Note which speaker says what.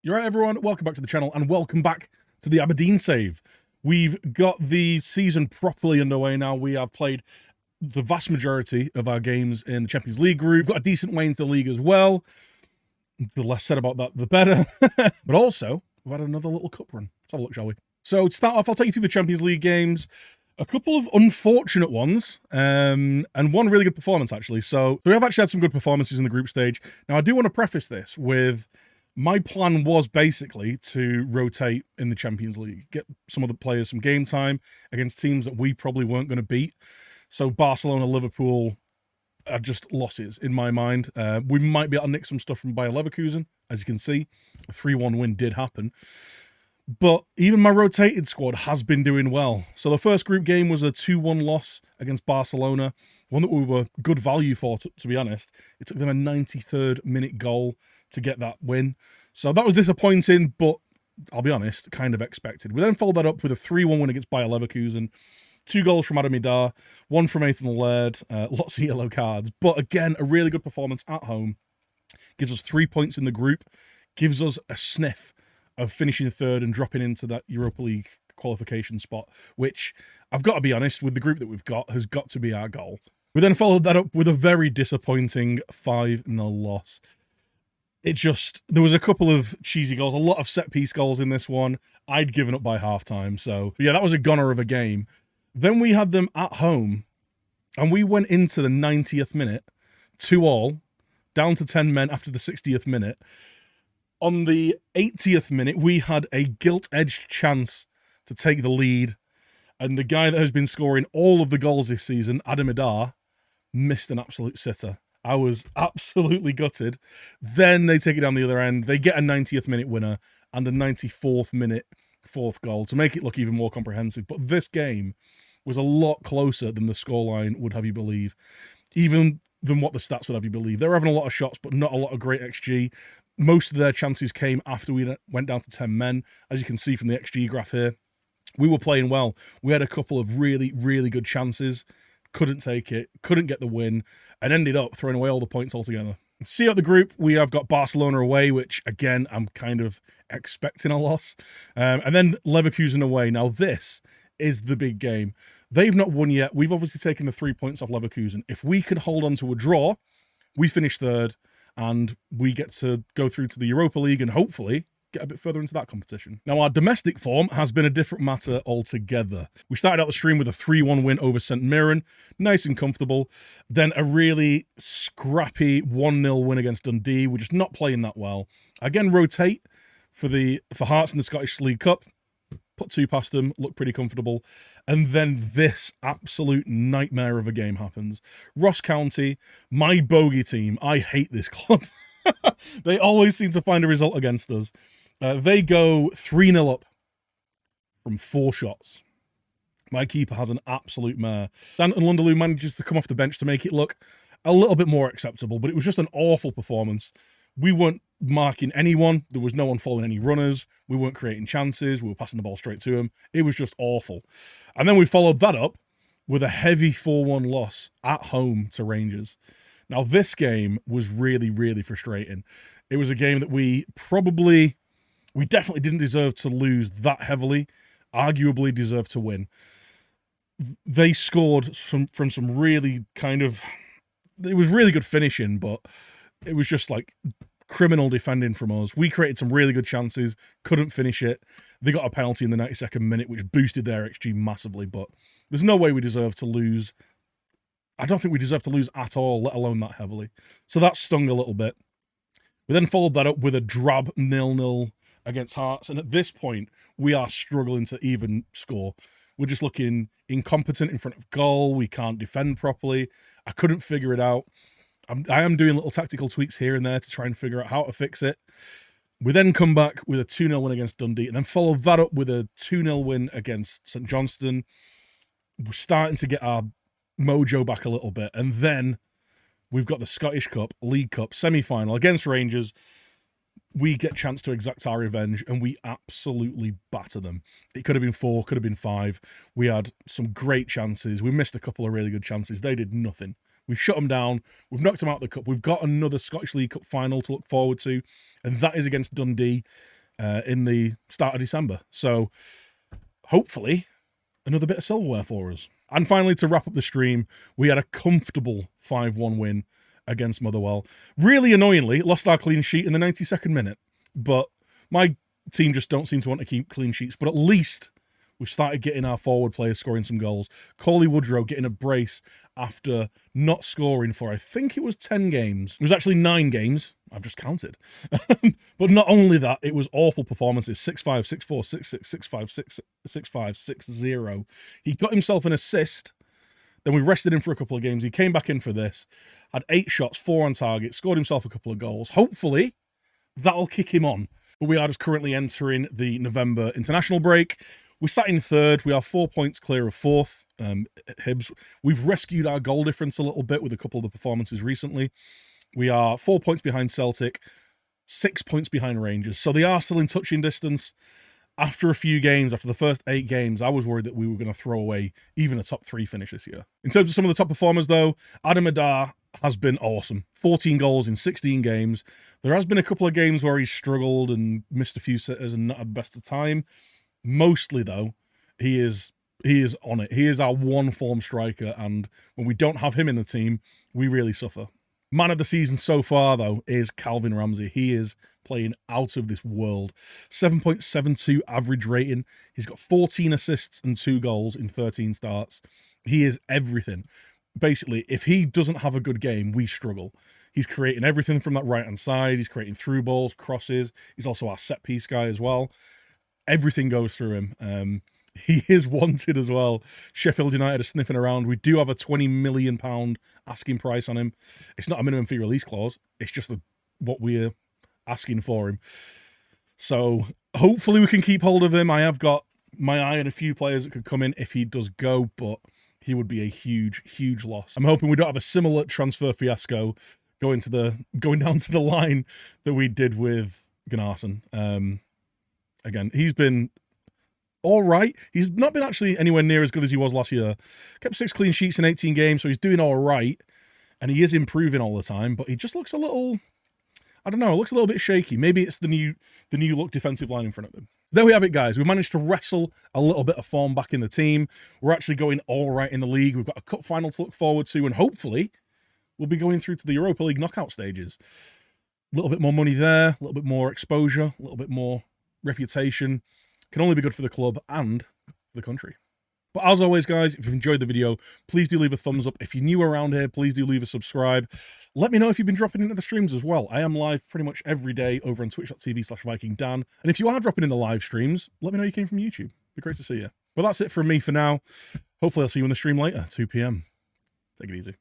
Speaker 1: You're right, everyone. Welcome back to the channel and welcome back to the Aberdeen save. We've got the season properly underway now. We have played the vast majority of our games in the Champions League group. We've got a decent way into the league as well. The less said about that, the better. But also, we've had another little cup run. Let's have a look, shall we? So to start off, I'll take you through the Champions League games. A couple of unfortunate ones, and one really good performance, actually. So we have actually had some good performances in the group stage. Now, I do want to preface this with my plan was basically to rotate in the Champions League, get some of the players some game time against teams that we probably weren't going to beat. So Barcelona, Liverpool are just losses in my mind. We might be able to nick some stuff from Bayer Leverkusen, as you can see. A 3-1 win did happen. But even my rotated squad has been doing well. So the first group game was a 2-1 loss against Barcelona, one that we were good value for, to be honest. It took them a 93rd minute goal to get that win. So that was disappointing, but I'll be honest, kind of expected. We then followed that up with a 3-1 win against Bayer Leverkusen. 2 goals from Adam, 1 from Ethan Laird, lots of yellow cards. But again, a really good performance at home. Gives us 3 points in the group. Gives us a sniff of finishing third and dropping into that Europa League qualification spot, which, I've got to be honest, with the group that we've got, has got to be our goal. We then followed that up with a very disappointing 5-0 loss. There was a couple of cheesy goals, a lot of set-piece goals in this one. I'd given up by half-time, so yeah, that was a goner of a game. Then we had them at home, and we went into the 90th minute, 2-2, down to 10 men after the 60th minute. On the 80th minute, we had a gilt-edged chance to take the lead, and the guy that has been scoring all of the goals this season, Adam, missed an absolute sitter. I was absolutely gutted. Then they take it down the other end. They get a 90th minute winner and a 94th minute fourth goal to make it look even more comprehensive. But this game was a lot closer than the scoreline would have you believe, even than what the stats would have you believe. They were having a lot of shots, but not a lot of great XG. Most of their chances came after we went down to 10 men. As you can see from the XG graph here, we were playing well. We had a couple of really, really good chances. Couldn't take it, couldn't get the win, and ended up throwing away all the points altogether. See out the group, we have got Barcelona away, which, again, I'm kind of expecting a loss. And then Leverkusen away. Now, this is the big game. They've not won yet. We've obviously taken the 3 points off Leverkusen. If we can hold on to a draw, we finish third, and we get to go through to the Europa League and hopefully get a bit further into that competition. Now, our domestic form has been a different matter altogether. We started out the stream with a 3-1 win over St Mirren, nice and comfortable. Then a really scrappy 1-0 win against Dundee. We're just not playing that well. Again, rotate for Hearts in the Scottish League Cup. Put 2 past them, look pretty comfortable. And then this absolute nightmare of a game happens. Ross County, my bogey team. I hate this club. They always seem to find a result against us. They go 3-0 up from 4 shots. My keeper has an absolute mare. Stanton Lunderloo manages to come off the bench to make it look a little bit more acceptable, but it was just an awful performance. We weren't marking anyone. There was no one following any runners. We weren't creating chances. We were passing the ball straight to him. It was just awful. And then we followed that up with a heavy 4-1 loss at home to Rangers. Now, this game was really, really frustrating. It was a game that we definitely didn't deserve to lose that heavily, arguably deserved to win. They scored from some really it was really good finishing, but it was just like criminal defending from us. We created some really good chances, couldn't finish it. They got a penalty in the 92nd minute, which boosted their XG massively, but there's no way we deserve to lose. I don't think we deserve to lose at all, let alone that heavily. So that stung a little bit. We then followed that up with a drab 0-0 against Hearts, and at this point, we are struggling to even score. We're just looking incompetent in front of goal. We can't defend properly. I couldn't figure it out. I am doing little tactical tweaks here and there to try and figure out how to fix it. We then come back with a 2-0 win against Dundee, and then follow that up with a 2-0 win against St Johnstone. We're starting to get our mojo back a little bit, and then we've got the Scottish Cup, League Cup, semi-final against Rangers. We get a chance to exact our revenge, and we absolutely batter them. It could have been 4, could have been 5. We had some great chances. We missed a couple of really good chances. They did nothing. We shut them down. We've knocked them out of the cup. We've got another Scottish League Cup final to look forward to, and that is against Dundee. in the start of December. So hopefully another bit of silverware for us. And finally, to wrap up the stream, we had a comfortable 5-1 win against Motherwell. Really annoyingly, lost our clean sheet in the 92nd minute. But my team just don't seem to want to keep clean sheets. But at least we've started getting our forward players scoring some goals. Cauley Woodrow getting a brace after not scoring for, I think it was 10 games. It was actually 9 games. I've just counted. But not only that, it was awful performances. 6-5, 6-4, 6-6, 6-5, 6-5, 6-0. He got himself an assist. Then we rested him for a couple of games. He came back in for this. Had 8 shots, 4 on target. Scored himself a couple of goals. Hopefully, that'll kick him on. But we are just currently entering the November international break. We sat in 3rd. We are 4 points clear of 4th. Hibs. We've rescued our goal difference a little bit with a couple of the performances recently. We are 4 points behind Celtic, 6 points behind Rangers. So they are still in touching distance. After a few games, after the first 8 games, I was worried that we were going to throw away even a top 3 finish this year. In terms of some of the top performers, though, Adam Adar has been awesome. 14 goals in 16 games. There has been a couple of games where he's struggled and missed a few sitters and not had the best of time. Mostly, though, he is on it. He is our one form striker, and when we don't have him in the team, we really suffer. Man of the season so far, though, is Calvin Ramsey. He is playing out of this world. 7.72 average rating. He's got 14 assists and 2 goals in 13 starts. He is everything. Basically, if he doesn't have a good game, we struggle. He's creating everything from that right-hand side. He's creating through balls, crosses. He's also our set-piece guy as well. Everything goes through him. He is wanted as well. Sheffield United are sniffing around. We do have a £20 million asking price on him. It's not a minimum fee release clause. It's just what we're asking for him. So hopefully we can keep hold of him. I have got my eye on a few players that could come in if he does go, but he would be a huge, huge loss. I'm hoping we don't have a similar transfer fiasco going down to the line that we did with Gunnarsson. Again, he's been all right. He's not been actually anywhere near as good as he was last year. Kept 6 clean sheets in 18 games, so he's doing all right. And he is improving all the time, but he just looks a little, I don't know, looks a little bit shaky. Maybe it's the new look defensive line in front of him. There we have it, guys. We managed to wrestle a little bit of form back in the team. We're actually going all right in the league. We've got a cup final to look forward to, and hopefully we'll be going through to the Europa League knockout stages. A little bit more money there, a little bit more exposure, a little bit more reputation. Can only be good for the club and for the country. But as always, guys, if you've enjoyed the video, please do leave a thumbs up. If you're new around here, please do leave a subscribe. Let me know if you've been dropping into the streams as well. I am live pretty much every day over on twitch.tv/VikingDan. And if you are dropping in the live streams, let me know you came from YouTube. It'd be great to see you. But that's it from me for now. Hopefully I'll see you in the stream later, 2 PM. Take it easy.